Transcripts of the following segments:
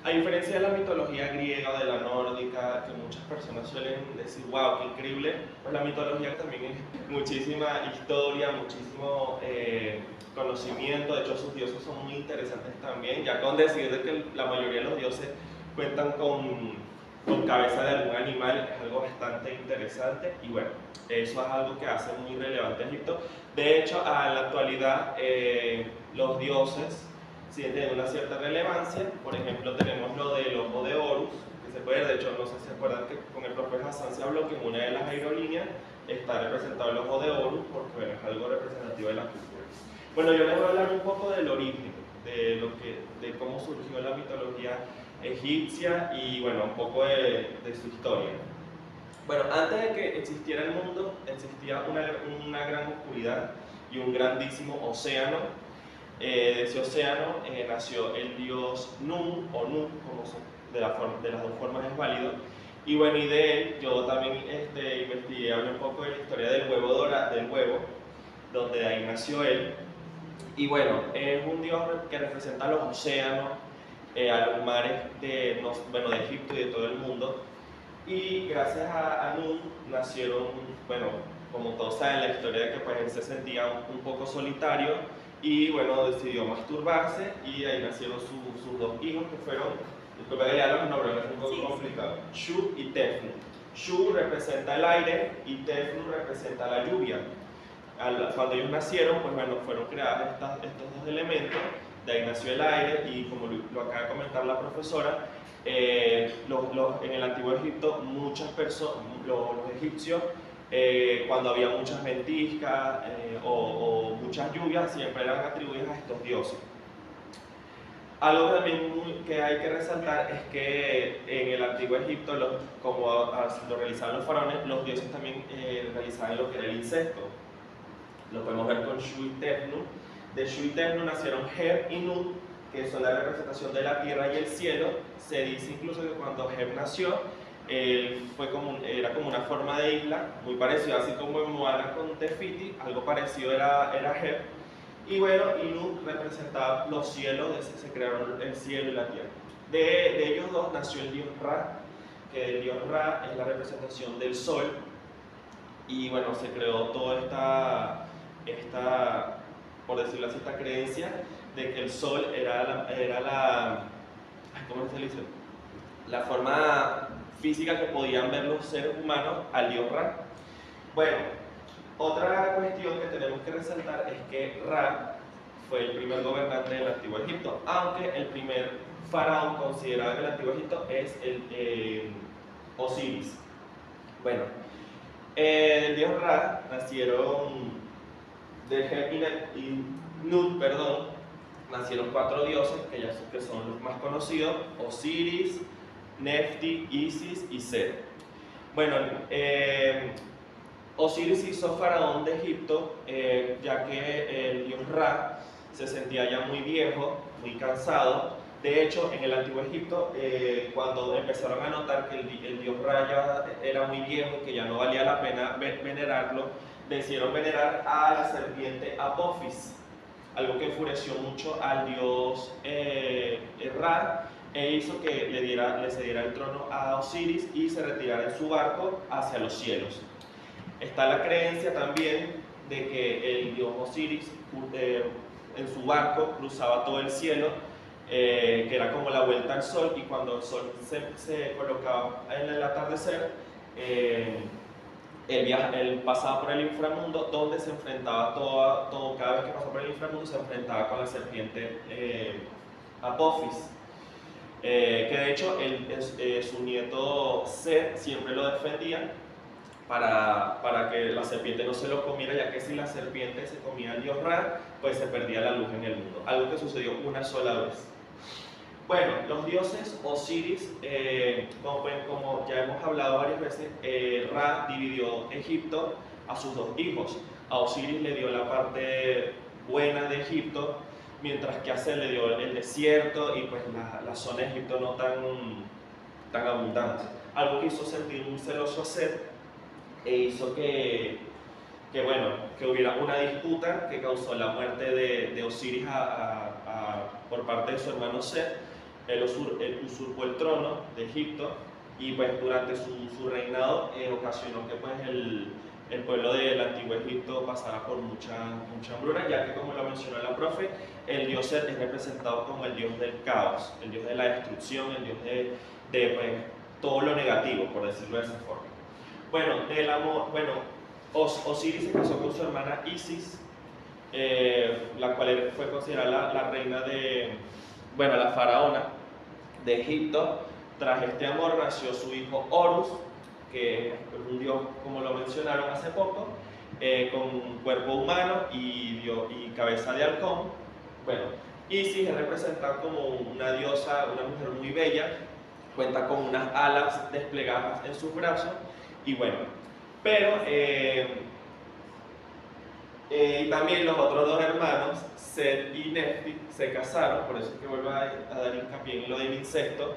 A diferencia de la mitología griega o de la nórdica, que muchas personas suelen decir, wow, qué increíble, pues la mitología también es muchísima historia, muchísimo conocimiento. De hecho, sus dioses son muy interesantes también, ya con decir de que la mayoría de los dioses cuentan con cabeza de algún animal, es algo bastante interesante. Y bueno, eso es algo que hace muy relevante a Egipto. De hecho, a la actualidad, los dioses siguen teniendo una cierta relevancia. Por ejemplo, tenemos lo del ojo de Horus, que se puede ver, de hecho, no sé si se acuerdan que con el profe Hassan se habló que en una de las aerolíneas está representado el ojo de Horus, porque bueno, es algo representativo de la cultura. Bueno, yo les voy a hablar un poco del origen, de cómo surgió la mitología egipcia y bueno, un poco de su historia. Bueno, antes de que existiera el mundo, existía una gran oscuridad y un grandísimo océano. De ese océano nació el dios Nun, o Nun, como de las dos formas es válido. Y bueno, y de él yo también investigué, hablé un poco de la historia del huevo del huevo, donde de ahí nació él. Y bueno, es un dios que representa los océanos, a los mares bueno, de Egipto y de todo el mundo. Y gracias a Nun nacieron, bueno, como todos saben la historia de que pues, él se sentía un poco solitario y bueno, decidió masturbarse y ahí nacieron sus dos hijos que fueron, disculpa que ya los nombres, es un poco complicado, Shu y Tefnu. Shu representa el aire y Tefnu representa la lluvia. Cuando ellos nacieron, pues bueno, fueron creados estos dos elementos, de ahí nació el aire y como lo acaba de comentar la profesora, en el antiguo Egipto muchas personas, los egipcios, cuando había muchas ventiscas o muchas lluvias, siempre eran atribuidas a estos dioses. Algo también que hay que resaltar es que en el antiguo Egipto, como lo realizaban los faraones, los dioses también realizaban lo que era el incesto. Lo podemos ver con Shu y Tefnu. De Shu y Tefnu nacieron Heb y Nut, que son la representación de la tierra y el cielo. Se dice incluso que cuando Heb nació, era como una forma de isla, muy parecido, así como en Moana con Tefiti, algo parecido era Heb. Y bueno, Nut representaba los cielos, se crearon el cielo y la tierra. De ellos dos nació el dios Ra, que el dios Ra es la representación del sol. Y bueno, se creó toda por decirlo así, esta creencia de que el sol era ¿cómo se dice? La forma física que podían ver los seres humanos al dios Ra. Bueno, otra cuestión que tenemos que resaltar es que Ra fue el primer gobernante del antiguo Egipto, aunque el primer faraón considerado en el antiguo Egipto es el Osiris. Bueno, del dios Ra nacieron de Heb y Nut, perdón, nacieron 4 dioses que son los más conocidos: Osiris, Nefti, Isis y Set. Bueno, Osiris hizo faraón de Egipto, ya que el dios Ra se sentía ya muy viejo, muy cansado. De hecho, en el antiguo Egipto, cuando empezaron a notar que el dios Ra ya era muy viejo, que ya no valía la pena venerarlo, decidieron venerar a la serpiente Apophis, algo que enfureció mucho al dios Ra, e hizo que le cediera el trono a Osiris y se retirara en su barco hacia los cielos. Está la creencia también de que el dios Osiris en su barco cruzaba todo el cielo, que era como la vuelta al sol, y cuando el sol se colocaba en el atardecer, él pasaba por el inframundo, donde se enfrentaba cada vez que pasaba por el inframundo se enfrentaba con la serpiente Apophis, que de hecho su nieto Set siempre lo defendía para que la serpiente no se lo comiera, ya que si la serpiente se comía al dios Ra, pues se perdía la luz en el mundo, algo que sucedió una sola vez. Bueno, los dioses Osiris, como ya hemos hablado varias veces, Ra dividió Egipto a sus 2 hijos. A Osiris le dio la parte buena de Egipto, mientras que a Set le dio el desierto y pues la zona de Egipto no tan abundante. Algo que hizo sentir muy celoso a Set e hizo que hubiera una disputa que causó la muerte de Osiris por parte de su hermano Set. él usurpó el trono de Egipto y pues durante su reinado ocasionó que pues el pueblo del antiguo Egipto pasara por mucha hambruna, ya que como lo mencionó la profe, el dios Set es representado como el dios del caos, el dios de la destrucción, el dios de pues, todo lo negativo, por decirlo de esa forma. Bueno, del amor, Osiris se casó con su hermana Isis, la cual fue considerada la reina la faraona de Egipto. Tras este amor nació su hijo Horus, que es un dios, como lo mencionaron hace poco, con cuerpo humano y cabeza de halcón. Bueno, Isis es representada como una diosa, una mujer muy bella, cuenta con unas alas desplegadas en sus brazos, y bueno, pero y también los otros dos hermanos, Set y Nefti, se casaron, por eso es que vuelvo a dar hincapié en lo del incesto.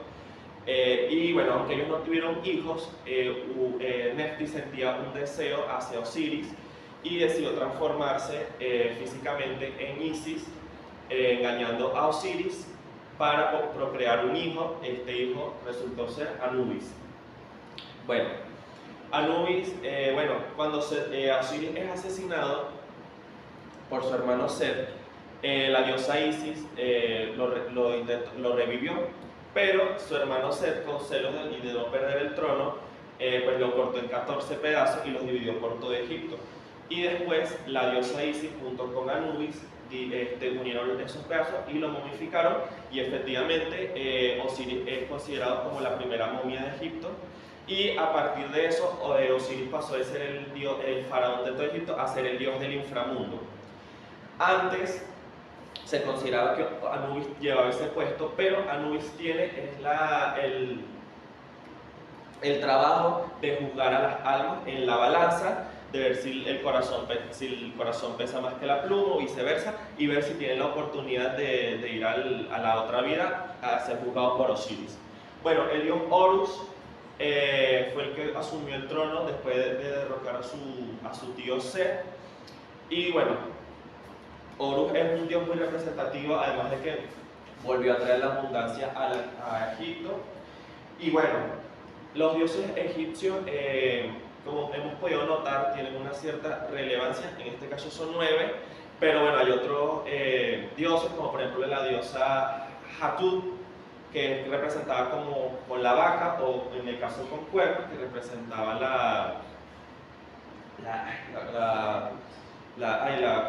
Y bueno, aunque ellos no tuvieron hijos, Nefti sentía un deseo hacia Osiris y decidió transformarse físicamente en Isis, engañando a Osiris para procrear un hijo. Este hijo resultó ser Anubis. Bueno, Anubis, cuando Osiris es asesinado por su hermano Set, la diosa Isis lo revivió, pero su hermano Set, con celos y de no perder el trono, pues lo cortó en 14 pedazos y los dividió por todo Egipto. Y después la diosa Isis junto con Anubis unieron esos pedazos y lo momificaron, y efectivamente Osiris es considerado como la primera momia de Egipto. Y a partir de eso, Osiris pasó de ser el faraón de todo Egipto a ser el dios del inframundo. Antes se consideraba que Anubis llevaba ese puesto, pero Anubis tiene el trabajo de juzgar a las almas en la balanza, de ver si el corazón pesa más que la pluma o viceversa, y ver si tiene la oportunidad de ir a la otra vida a ser juzgado por Osiris. Bueno, el dios Horus fue el que asumió el trono después de derrocar a su tío Set. Y bueno, Horus es un dios muy representativo, además de que volvió a traer la abundancia a Egipto. Y bueno, los dioses egipcios, como hemos podido notar, tienen una cierta relevancia. En este caso son 9, pero bueno, hay otros dioses, como por ejemplo la diosa Hatub, que representaba con la vaca, o en el caso con cuernos, que representaba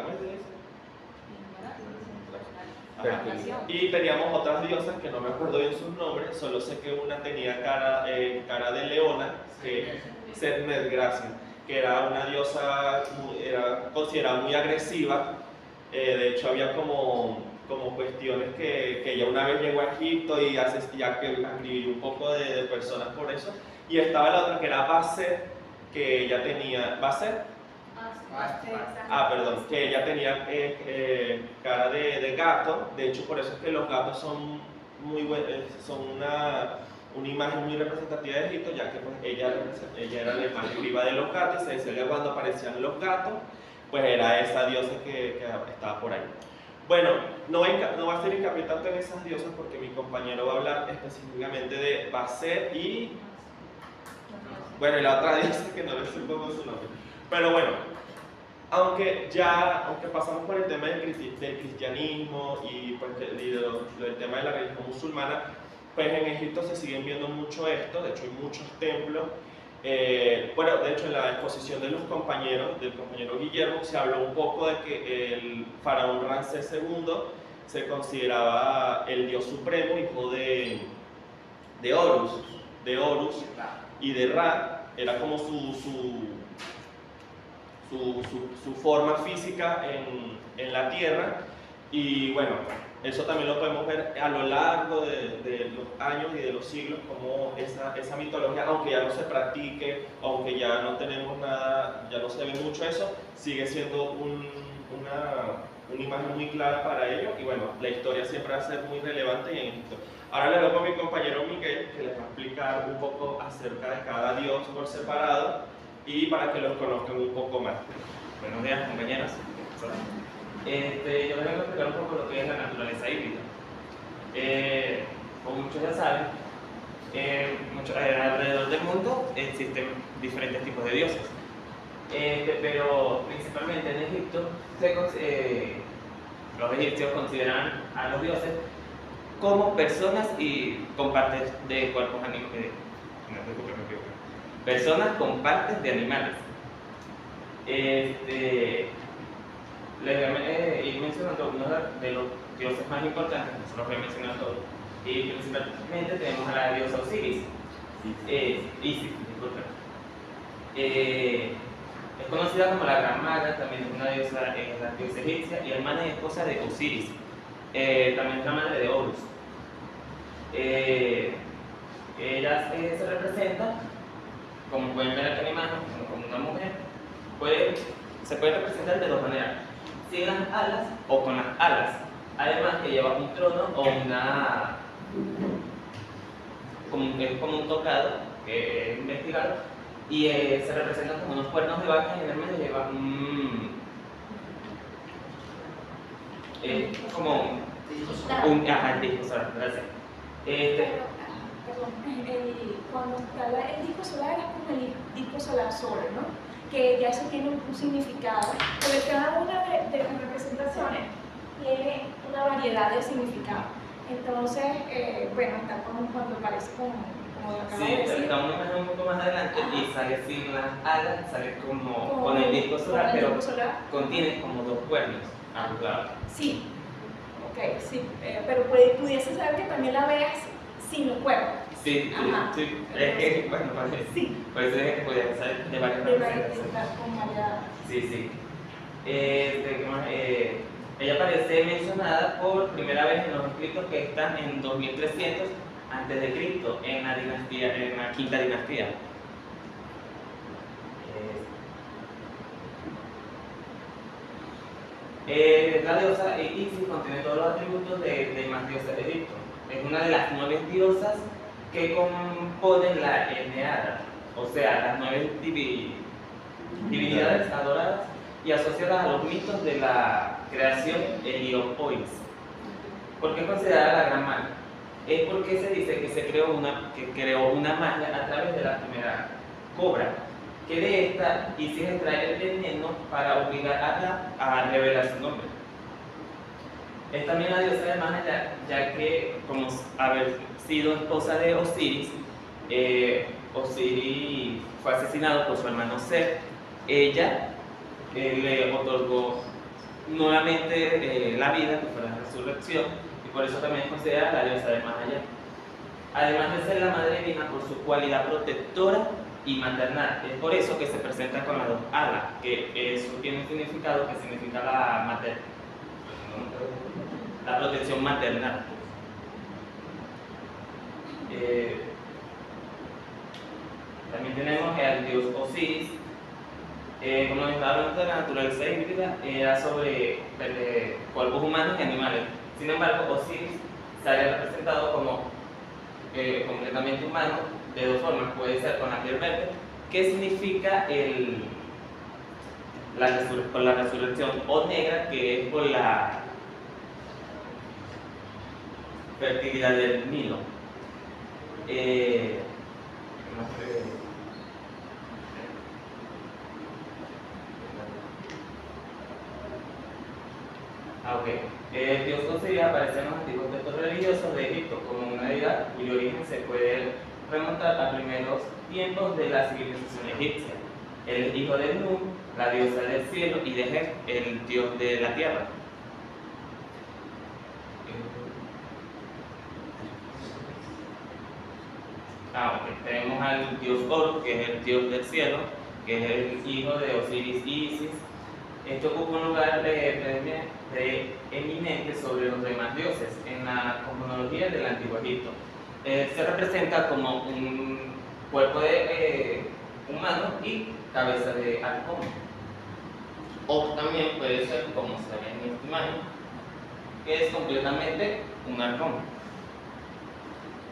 ¿cómo se dice? Y teníamos otras diosas que no me acuerdo bien sus nombres, solo sé que una tenía cara de leona, Setmet, gracias, que era una diosa, era considerada muy agresiva. De hecho había como cuestiones que ella una vez llegó a Egipto y ya que escribió un poco de personas por eso. Y estaba la otra que era Bastet, que ella tenía, que ella tenía cara de gato. De hecho, por eso es que los gatos son una imagen muy representativa de Egipto, ya que pues, ella era la imagen viva de los gatos, y se decía que cuando aparecían los gatos, pues era esa diosa que estaba por ahí. Bueno, no va a ser hincapié tanto en esas diosas porque mi compañero va a hablar específicamente de Bastet y la otra diosa que no le sé cómo es su nombre. Pero bueno, aunque pasamos por el tema del cristianismo y pues, el tema de la religión musulmana, pues en Egipto se siguen viendo mucho esto. De hecho hay muchos templos. De hecho en la exposición de del compañero Guillermo, se habló un poco de que el faraón Ramsés II se consideraba el dios supremo, hijo de Horus y de Ra. Era como su forma física en la tierra. Y bueno, eso también lo podemos ver a lo largo de los años y de los siglos, como esa mitología, aunque ya no se practique, aunque ya no tenemos nada, ya no se ve mucho eso, sigue siendo una imagen muy clara para ello. Y bueno, la historia siempre va a ser muy relevante en Egipto. Ahora le doy a mi compañero Miguel, que les va a explicar un poco acerca de cada dios por separado y para que los conozcan un poco más. Buenos días, compañeros. Yo les voy a explicar un poco lo que es la naturaleza híbrida. como muchos ya saben, alrededor del mundo existen diferentes tipos de dioses. Pero principalmente en Egipto, los egipcios consideran a los dioses como personas y con partes de cuerpos animales. Personas con partes de animales. Les voy a ir mencionando algunos de los dioses más importantes, no se los voy a mencionar todos. Y principalmente tenemos a la diosa Osiris. Isis, disculpen. Es conocida como la Gran Maga, también es una diosa, la diosa egipcia, y hermana y esposa de Osiris. También es la madre de Horus. Ella se representa, como pueden ver aquí en la imagen, como una mujer. Se puede representar de dos maneras, sin las alas o con las alas. Además que lleva un trono o es como un tocado, que es investigado, y se representan como unos cuernos de vaca y en el medio lleva como un disco solar, gracias. Perdón, cuando está el disco solar es como el disco solar sobre, ¿no? Que ya eso tiene un significado, porque cada una de las representaciones tiene una variedad de significado. Entonces, bueno, está como cuando aparece como acabas de decir. Está una imagen un poco más adelante y sale sin las alas, sale como con el disco solar, pero contiene como dos cuernos a los lados. Sí, ok, sí, pero pudiese ser que también la veas sin los cuernos. Sí, sí, es que, bueno, sí. Por eso es que podía ser de varias representaciones. Sí. Ella aparece mencionada por primera vez en los escritos que están en 2300 a.C., en la quinta dinastía. La diosa Isis contiene todos los atributos de más diosas de Egipto. Es una de las 9 diosas que componen la Eneada, o sea, las 9 divinidades adoradas y asociadas a los mitos de la creación Heliopolis. ¿Por qué es considerada la gran maga? Es porque se dice que creó una magia a través de la primera cobra, que de esta Isis extrae el veneno para obligar a revelar su nombre. Es también la diosa de magia, ya que, como haber sido esposa de Osiris, Osiris fue asesinado por su hermano Set. Ella le otorgó nuevamente la vida, que fue la resurrección, y por eso también es considerada la diosa de más allá. Además de ser la madre divina por su cualidad protectora y maternal. Es por eso que se presenta con las dos alas, que eso tiene un significado que significa la protección maternal. También tenemos al dios Osiris. Como les estaba hablando de la naturaleza híbrida, era sobre cuerpos humanos y animales. Sin embargo, Osiris sale representado como completamente humano de dos formas. Puede ser con la piel verde, que significa por la resurrección, o negra, que es por la fertilidad del Nilo. El dios Osiris aparece en los antiguos textos religiosos de Egipto como una deidad cuyo origen se puede remontar a primeros tiempos de la civilización egipcia. El hijo de Nun, la diosa del cielo, y de Heth, el dios de la tierra. Tenemos al dios Horus, que es el dios del cielo, que es el hijo de Osiris y Isis. Esto ocupa un lugar eminente sobre los demás dioses en la cosmología del Antiguo Egipto. Se representa como un cuerpo humano y cabeza de halcón. O también puede ser, como se ve en esta imagen, que es completamente un halcón.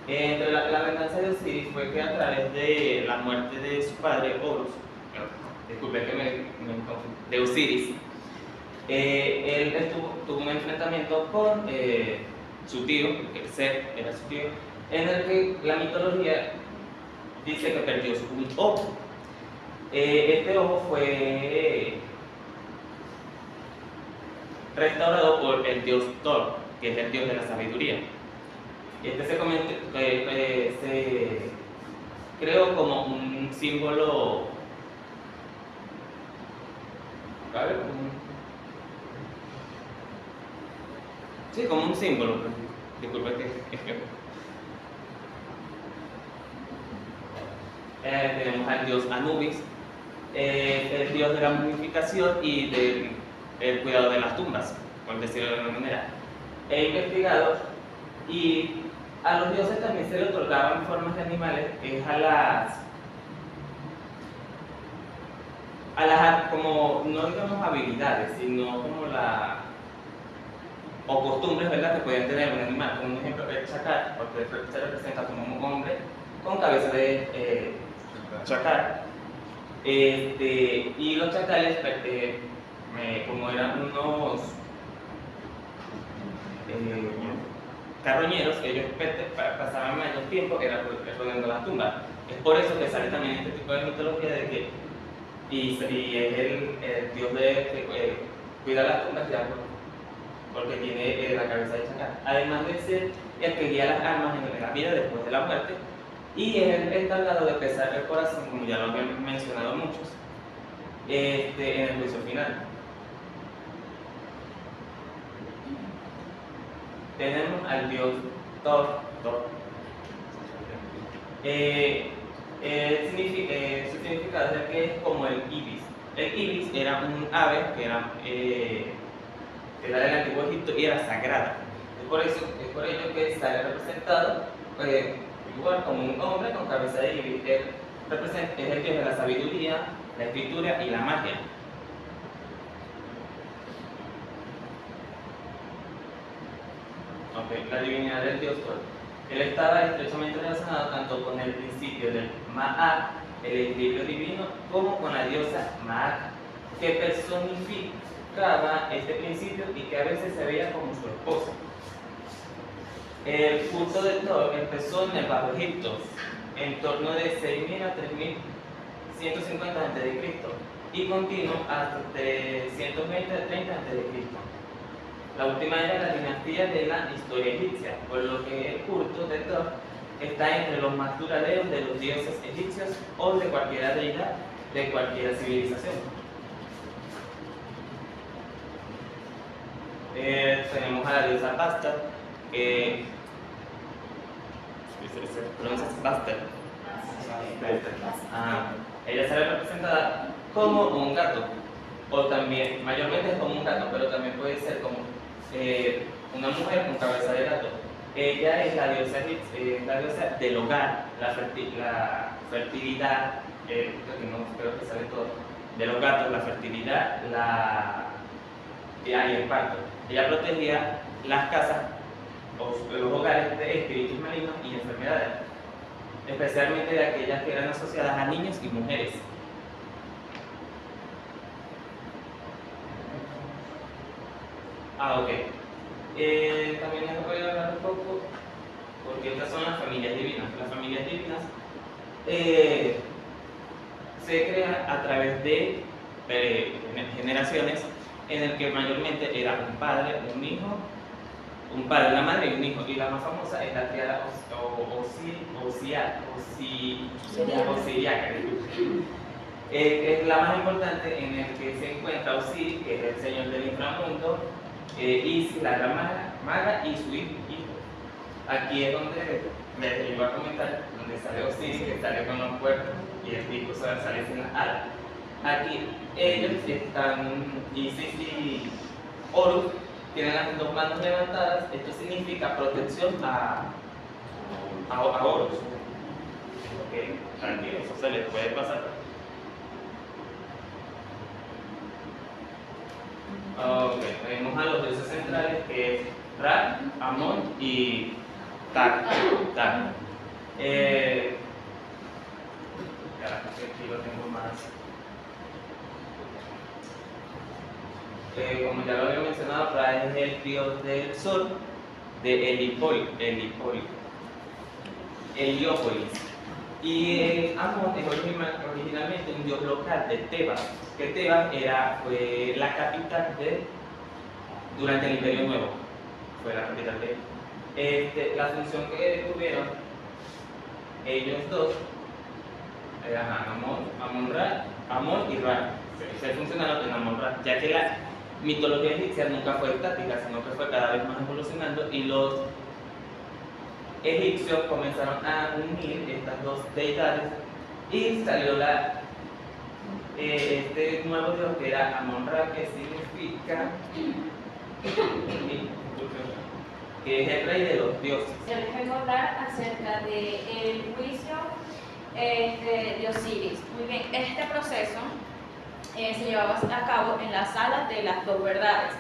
La venganza de Osiris fue que a través de la muerte de su padre Horus, disculpe que me confundí, de Osiris, él tuvo un enfrentamiento con su tío, el Set era su tío, en el que la mitología dice que perdió un ojo. Este ojo fue restaurado por el dios Thor, que es el dios de la sabiduría. Este se creó como un símbolo, ¿vale? Sí, como un símbolo. Disculpe tenemos al dios Anubis, el dios de la momificación y del cuidado de las tumbas, por decirlo de alguna manera. He investigado y a los dioses también se le otorgaban formas de animales, que es como, no digamos habilidades, sino como o costumbres, ¿verdad?, que podían tener un animal. Como un ejemplo, el chacal, porque se representa como un hombre con cabeza de chacal. Y los chacales, como eran unos carroñeros, ellos pasaban mayor tiempo rodeando las tumbas. Es por eso que sale también este tipo de mitología de que y es el dios que cuida las tumbas ya porque tiene la cabeza de chacal. Además de ser el que guía las almas en la vida después de la muerte y es el encargado de pesar el corazón, como ya lo han mencionado muchos, en el juicio final. Tenemos al dios Thor. Su significado es que es como el ibis. El ibis era un ave que era del antiguo Egipto y era sagrada. Es por ello que sale representado igual como un hombre con cabeza de ibis. Es el dios de la sabiduría, la escritura y la magia. La divinidad del dios Thor. Él estaba estrechamente relacionado tanto con el principio del Ma'at, el equilibrio divino, como con la diosa Ma'at, que personificaba este principio y que a veces se veía como su esposa. El culto de Thor empezó en el Bajo Egipto, en torno de 6.000 a 3.150 a.C. y continuó hasta 320 a 30 a.C. La última era la dinastía de la historia egipcia, por lo que el culto de Thor está entre los más duraderos de los dioses egipcios o de cualquier deidad de cualquier civilización. Tenemos a la diosa Bastet, que se pronuncia Bastet. Ella se ve representada como un gato, o también, mayormente es como un gato, pero también puede ser como una mujer con cabeza de gato. Ella es la diosa del hogar, la fertilidad, no creo que sale todo, de los gatos, la fertilidad, y el parto. Ella protegía las casas o los hogares de espíritus malignos y enfermedades, especialmente de aquellas que eran asociadas a niños y mujeres. Ok. También les voy a hablar un poco, porque estas son las familias divinas. Las familias divinas se crean a través de generaciones en el que mayormente era un padre, un hijo, un padre, una madre y un hijo. Y la más famosa es la triada osiriaca. Es la más importante, en el que se encuentra Osiris, que es el señor del inframundo, Isis, la gran maga y su hijo. Aquí es donde les iba a comentar, donde sale Osiris, que sale con los cuerpos y el pico sale sin las alas. Aquí ellos están, Isis y Horus, tienen las dos manos levantadas. Esto significa protección a Horus. Ok, tranquilo, eso se les puede pasar. Ok, tenemos a los dioses centrales, que es Ra, Amón y Tak. Aquí lo tengo más. Como ya lo había mencionado, Ra es el dios del sol de Heliópolis. Y Amón es originalmente un dios local de Tebas, que Tebas fue la capital durante el Imperio Nuevo, fue la capital la función que tuvieron ellos dos eran Amón y Ra. Se funcionaron en Amón-Ra, ya que la mitología egipcia nunca fue estática, sino que fue cada vez más evolucionando y los egipcios comenzaron a unir estas dos deidades y salió este nuevo dios que era Amón-Ra, que significa que es el rey de los dioses. Yo les vengo a hablar acerca del juicio de Osiris. Muy bien, este proceso se llevaba a cabo en la sala de las dos verdades.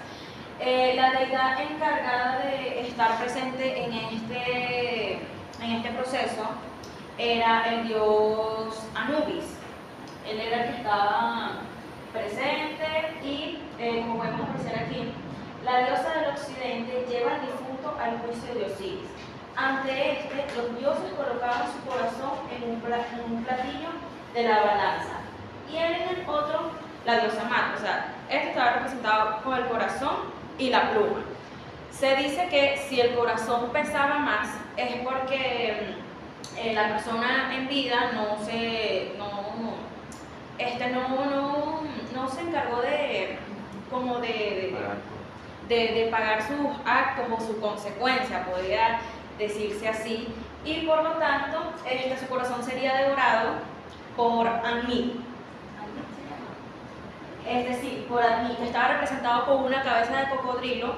La deidad encargada de estar presente en este proceso era el dios Anubis. Él era el que estaba presente y, como podemos apreciar aquí, la diosa del occidente lleva al difunto al juicio de Osiris. Ante los dioses colocaban su corazón en un platillo de la balanza y él en el otro la diosa Marte. O sea, estaba representado con el corazón y la pluma. Se dice que si el corazón pesaba más es porque la persona en vida no se encargó de pagar sus actos o su consecuencia, podría decirse así, y por lo tanto su corazón sería devorado por Anmit. Es decir, por Anmit, que estaba representado con una cabeza de cocodrilo,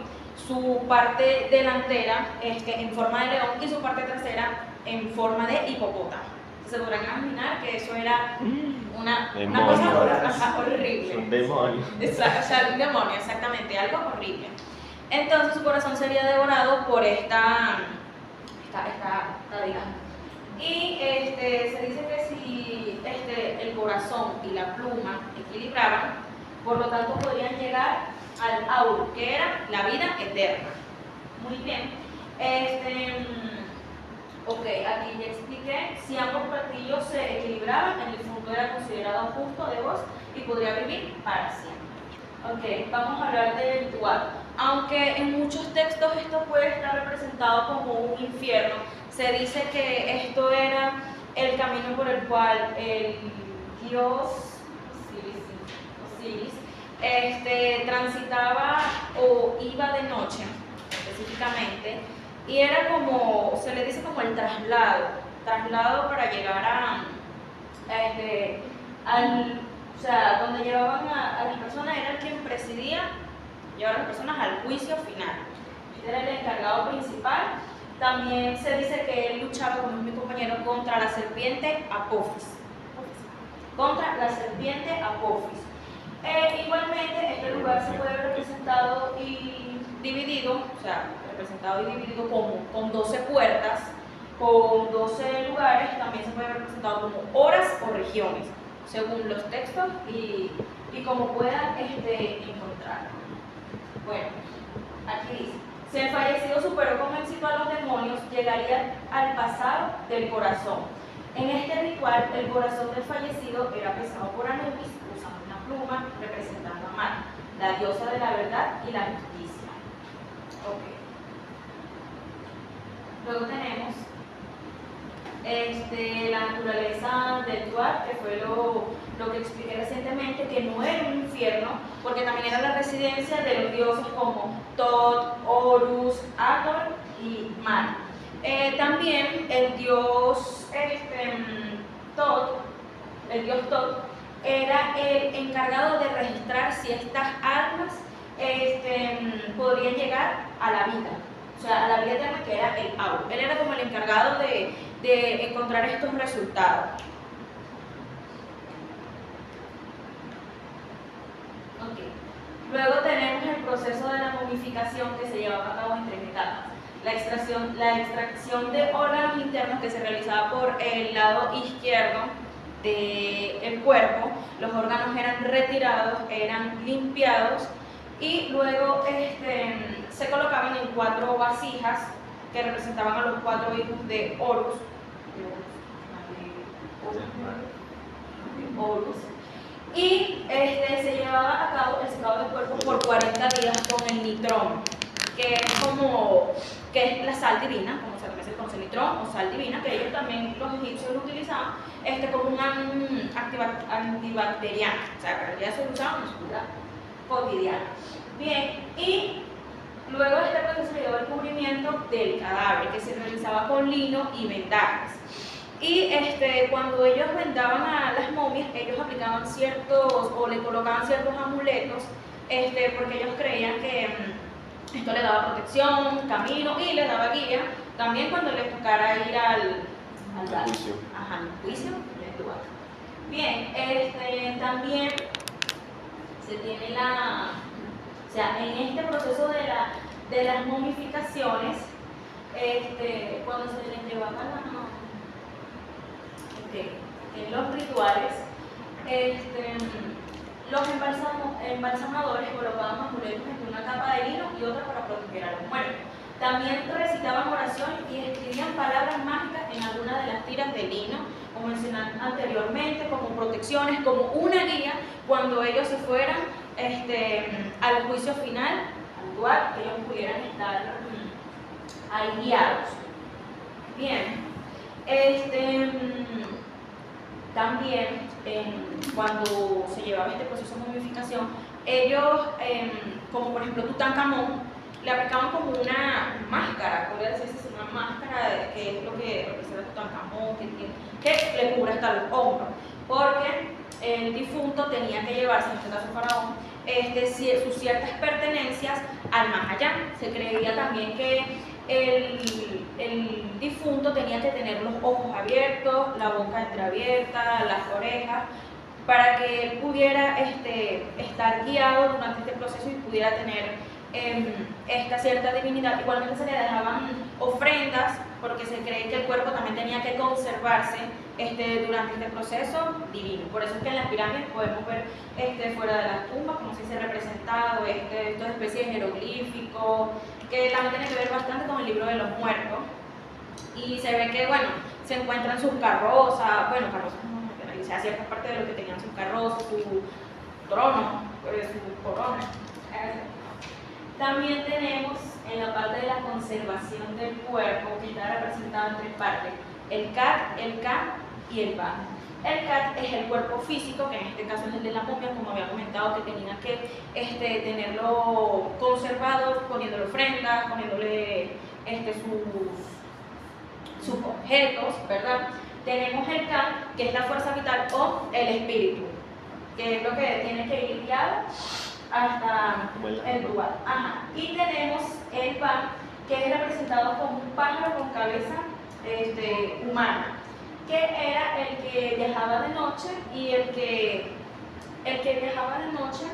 su parte delantera en forma de león y su parte trasera en forma de hipopótamo. Se podrán imaginar que eso era una cosa horrible. Un demonio. O sea, un demonio, exactamente, algo horrible. Entonces su corazón sería devorado por esta deidad. Y se dice que si el corazón y la pluma equilibraban, por lo tanto podrían llegar al auro, que era la vida eterna. Muy bien. Ok, aquí ya expliqué, si ambos platillos se equilibraban, el difunto era considerado justo de voz y podría vivir para siempre. Ok, vamos a hablar del Tuat. Aunque en muchos textos esto puede estar representado como un infierno, se dice que esto era el camino por el cual el dios Osiris transitaba o iba de noche, específicamente, y era como, se le dice como el traslado para llegar o sea, donde llevaban a las personas, era el quien presidía llevar a las personas al juicio final. Este era el encargado principal. También se dice que él luchaba, como mi compañero, contra la serpiente Apophis. Igualmente, este lugar se puede ver representado y dividido, con 12 puertas, con 12 lugares. También se puede ver representado como horas o regiones, según los textos y como puedan encontrar. Bueno, aquí dice, si el fallecido superó con éxito a los demonios, llegaría al pasado del corazón. En este ritual, el corazón del fallecido era pesado por Anubis, usando una pluma representando a Marte, la diosa de la verdad y la justicia. Okay. Luego tenemos la naturaleza del Tuat, que fue lo que expliqué recientemente, que no era un infierno, porque también era la residencia de los dioses como Tot, Horus, Hathor y Mar. También el dios Tot, era el encargado de registrar si estas almas podrían llegar a la vida, o sea, a la vida eterna, que era el Auro. Él era como el encargado de encontrar estos resultados. Okay. Luego tenemos el proceso de la momificación, que se llevaba a cabo en 3 etapas. La extracción de órganos internos, que se realizaba por el lado izquierdo del cuerpo. Los órganos eran retirados, eran limpiados y luego se colocaban en 4 vasijas que representaban a los 4 hijos de Horus. Y se llevaba a cabo el secado del cuerpo por 40 días con el nitrón, que es la sal divina, como se conoce nitrón o sal divina, que ellos también, los egipcios lo utilizaban como un antibacteriano, o sea, que ya se usaba en su vida cotidiana. Bien, y luego de este proceso se llevó el cubrimiento del cadáver, que se realizaba con lino y vendajes. Y cuando ellos vendaban a las momias, ellos aplicaban o le colocaban ciertos amuletos, porque ellos creían que esto le daba protección, camino y les daba guía. También cuando les tocara ir al juicio. Ajá, al juicio, les tuvo. Bien, también se tiene o sea, en este proceso de las momificaciones, cuando se les llevaban en los rituales, los embalsamadores colocaban amuletos entre una capa de lino y otra para proteger a los muertos. También recitaban oraciones y escribían palabras mágicas en algunas de las tiras de lino, como mencioné anteriormente, como protecciones, como una guía cuando ellos se fueran al juicio final, al lugar que ellos pudieran estar ahí guiados. Bien, también cuando se llevaba este proceso de momificación, ellos, como por ejemplo Tutankamón, le aplicaban como una máscara, podría decirse una máscara que es lo que representa Tutankamón, que le cubre hasta los hombros, porque el difunto tenía que llevarse, en este caso Faraón, sus ciertas pertenencias al más allá. Se creía también que el difunto tenía que tener los ojos abiertos, la boca entreabierta, las orejas, para que él pudiera estar guiado durante este proceso y pudiera tener esta cierta divinidad. Igualmente se le dejaban ofrendas, porque se cree que el cuerpo también tenía que conservarse durante este proceso divino. Por eso es que en las pirámides podemos ver fuera de las tumbas, como si se ha representado estas especies de jeroglíficos, que también tiene que ver bastante con el libro de los muertos. Y se ve que, bueno, se encuentran sus carrozas, o sea, ciertas partes de lo que tenían sus carrozas, su trono, su corona. También tenemos en la parte de la conservación del cuerpo, que está representado en 3 partes: el Kat, el Ka y el Ba. El Kat es el cuerpo físico, que en este caso es el de la momia, como había comentado, que tenía que tenerlo conservado, poniéndole ofrendas, poniéndole sus objetos, ¿verdad? Tenemos el Ka, que es la fuerza vital o el espíritu, que es lo que tiene que ir guiado hasta el lugar. Ajá. Y tenemos el Ba, que es representado como un pájaro con cabeza humana, que era el que viajaba de noche y el que viajaba de noche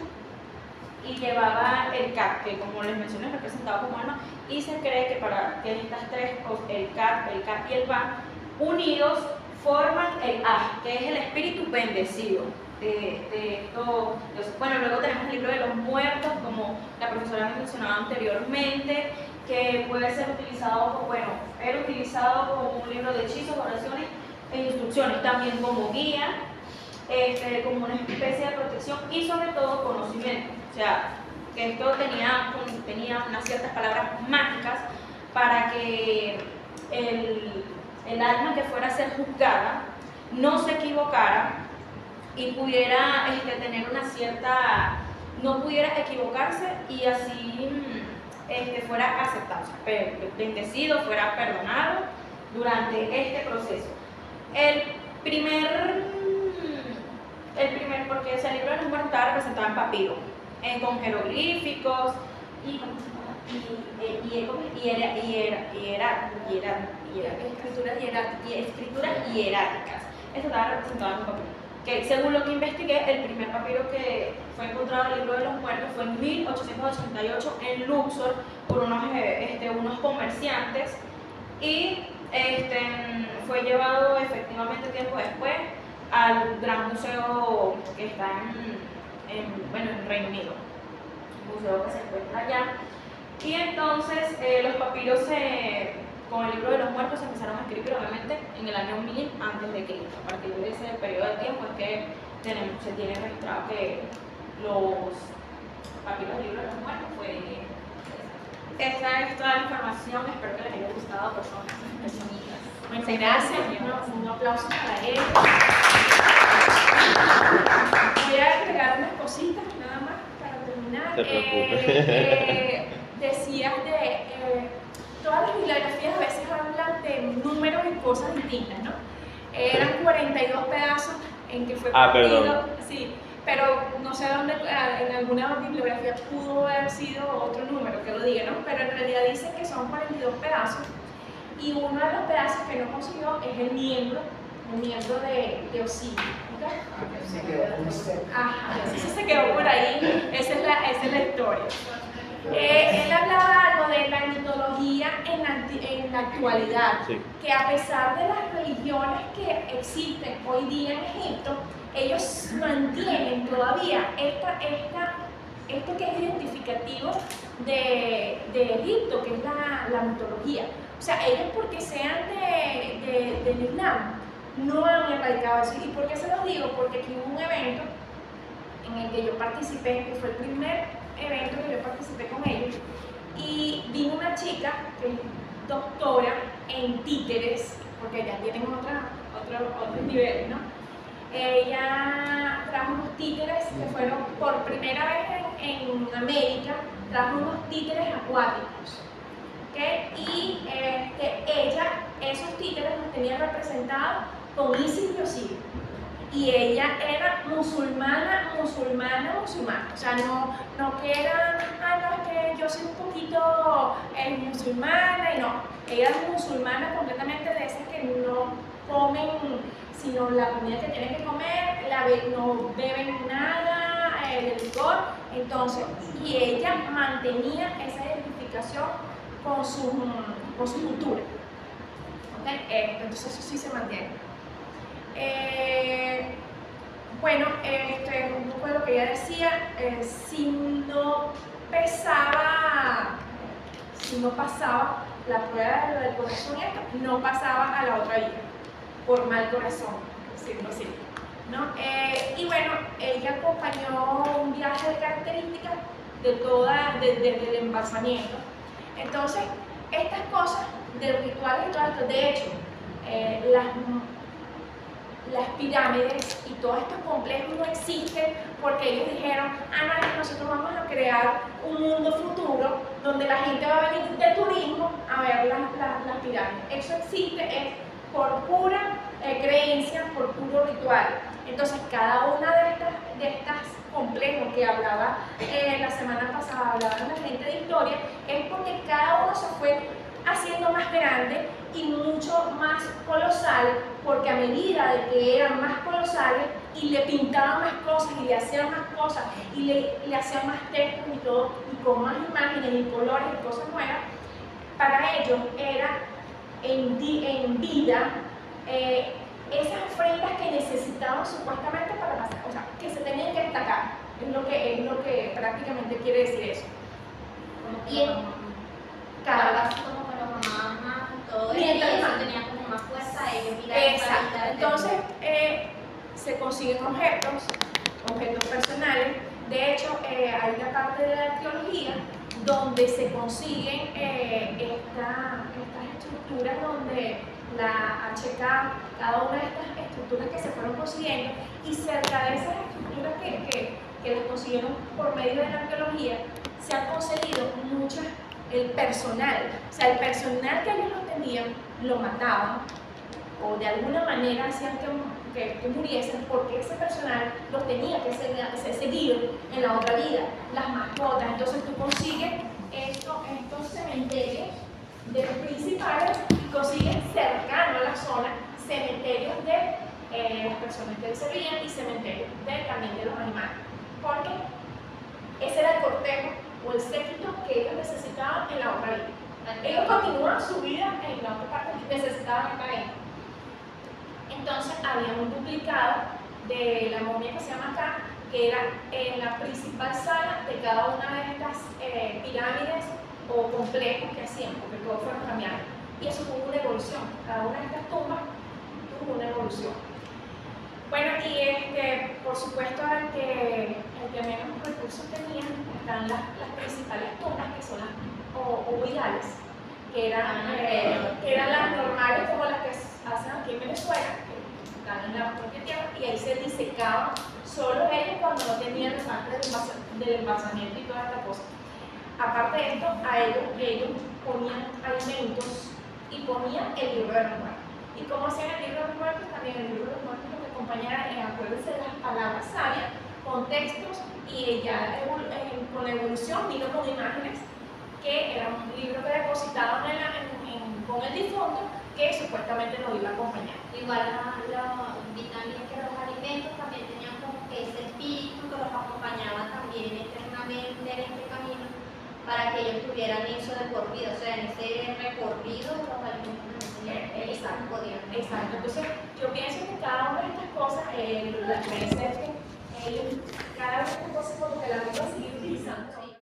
y llevaba el Ka, que como les mencioné es representado como alma, y se cree que para que estas 3 cosas, el Ka y el Ba, unidos forman el Ah, que es el espíritu bendecido. Bueno, luego tenemos el libro de los muertos, como la profesora me mencionaba anteriormente, que puede ser utilizado, era utilizado como un libro de hechizos, oraciones e instrucciones, también como guía, como una especie de protección y sobre todo conocimiento. O sea, que esto tenía unas ciertas palabras mágicas para que el alma que fuera a ser juzgada no se equivocara y pudiera tener una cierta, no pudiera equivocarse y así fuera aceptado, o sea, bendecido, fuera perdonado durante este proceso. El primer, porque ese libro de los muertos estaba representado en papiro, con jeroglíficos y escrituras hieráticas. Esto estaba representado en un papiro. Que según lo que investigué, el primer papiro que fue encontrado en el libro de los muertos fue en 1888 en Luxor por unos comerciantes y fue llevado efectivamente tiempo después al Gran Museo que está en Reino Unido. museo que se encuentra allá. Y entonces los papiros con el libro de los muertos se empezaron a escribir obviamente en el año 1000 antes de Cristo. A partir de ese periodo de tiempo es que se tiene registrado que los papiros del libro de los muertos fue. Esta es toda la información, espero que les haya gustado, personas. Bueno, gracias, un aplauso para ellos. Voy a agregar unas cositas nada más para terminar. No te preocupes. Decías todas las bibliografías a veces hablan de números y cosas distintas, ¿no? Eran 42 pedazos en que fue partido. Perdón. Sí, pero no sé dónde, en alguna bibliografía pudo haber sido otro número que lo diga, ¿no? Pero en realidad dice que son 42 pedazos y uno de los pedazos que no consiguió es el miembro de Osiris. ¿Okay? Se quedó muy cerca. Ajá, eso se quedó por ahí, esa es la historia. Él hablaba algo de la mitología en la actualidad, Sí. que a pesar de las religiones que existen hoy día en Egipto, ellos mantienen todavía esto que es identificativo de Egipto, que es la mitología. O sea, ellos porque sean del Islam, no han erradicado eso. ¿Y por qué se los digo? Porque aquí hubo un evento en el que yo participé, que fue el primer evento que yo participé con ellos, y vino una chica que es doctora en títeres, porque ya tienen otros niveles, ¿no? Ella trajo unos títeres que fueron por primera vez en América, trajo unos títeres acuáticos. ¿Okay? Y ella, esos títeres los tenía representados con Isis y Osiris. Y ella era musulmana. O sea, no que era, no, es que yo soy un poquito musulmana, y no. Ella es musulmana completamente, de esas que no comen sino la comida que tienen que comer, no beben nada de licor. Entonces, y ella mantenía esa identificación con su cultura. ¿Okay? Entonces eso sí se mantiene. Bueno, un poco de lo que ella decía, si no pasaba la prueba de lo del corazón, no pasaba a la otra vida, por mal corazón, decirlo así, ¿no? Y bueno, ella acompañó un viaje de características desde el embalsamiento. Entonces, estas cosas de rituales y todo esto, de hecho, las pirámides y todos estos complejos no existen porque ellos dijeron, no, nosotros vamos a crear un mundo futuro donde la gente va a venir de turismo a ver las pirámides. Eso existe, es por pura creencia, por puro ritual. Entonces, cada una de estas complejos que hablaba la semana pasada, hablaba la gente de historia, es porque cada uno se fue haciendo más grande y mucho más colosal, porque a medida de que eran más colosales y le pintaban más cosas y le hacían más cosas y le hacían más textos y todo, y con más imágenes y colores y cosas nuevas, para ellos era en vida esas ofrendas que necesitaban supuestamente para pasar, o sea, que se tenían que destacar, es lo que prácticamente quiere decir eso. Y cada vez como que los amaban todo mientras eso más tenía como más fuerza, ellos exacto. Entonces se consiguen objetos personales. De hecho, hay una parte de la arqueología donde se consiguen estas estructuras donde la HK, cada una de estas estructuras que se fueron consiguiendo, y cerca de esas estructuras que las consiguieron por medio de la arqueología, se han conseguido muchas, el personal, o sea, el personal que ellos lo tenían, lo mataban, o de alguna manera hacían que muriesen, porque ese personal los tenía que seguir en la otra vida, las mascotas. Entonces tú consigues estos cementerios de los principales y consigues cercano a la zona cementerios de las personas que servían y cementerios también de los animales, porque ese era el cortejo o el séquito que ellos necesitaban en la otra vida. Ellos continúan su vida en la otra parte y necesitaban estar ahí. Entonces había un duplicado de la momia que se llama acá, que era en la principal sala de cada una de estas pirámides o complejos que hacían, porque todos fueron cambiando. Y eso tuvo una evolución, cada una de estas tumbas tuvo una evolución. Bueno, y por supuesto el que menos recursos tenía, están las principales tumbas, que son las ovoidales, que eran las normales como las que hacen aquí en Venezuela, que están en la propia tierra, y ahí se disecaban solo ellos cuando no tenían la parte del envasamiento y toda esta cosa. Aparte de esto, a ellos ponían alimentos y ponían el libro de los muertos. ¿Y cómo hacían el libro de los muertos? También el libro de los muertos lo que acompañaba, acuérdense de las palabras sabias, con textos, y ya con la evolución vino con imágenes, que era un libro que depositaban con el difunto, que supuestamente nos iba a acompañar. Igual vi también que los alimentos también tenían como que ese espíritu que los acompañaba también eternamente en este camino, para que ellos tuvieran eso de por vida, o sea, en ese recorrido los alimentos Exacto, podían. exacto. Entonces, yo pienso que cada una de estas cosas, la diferencia es que cada una de estas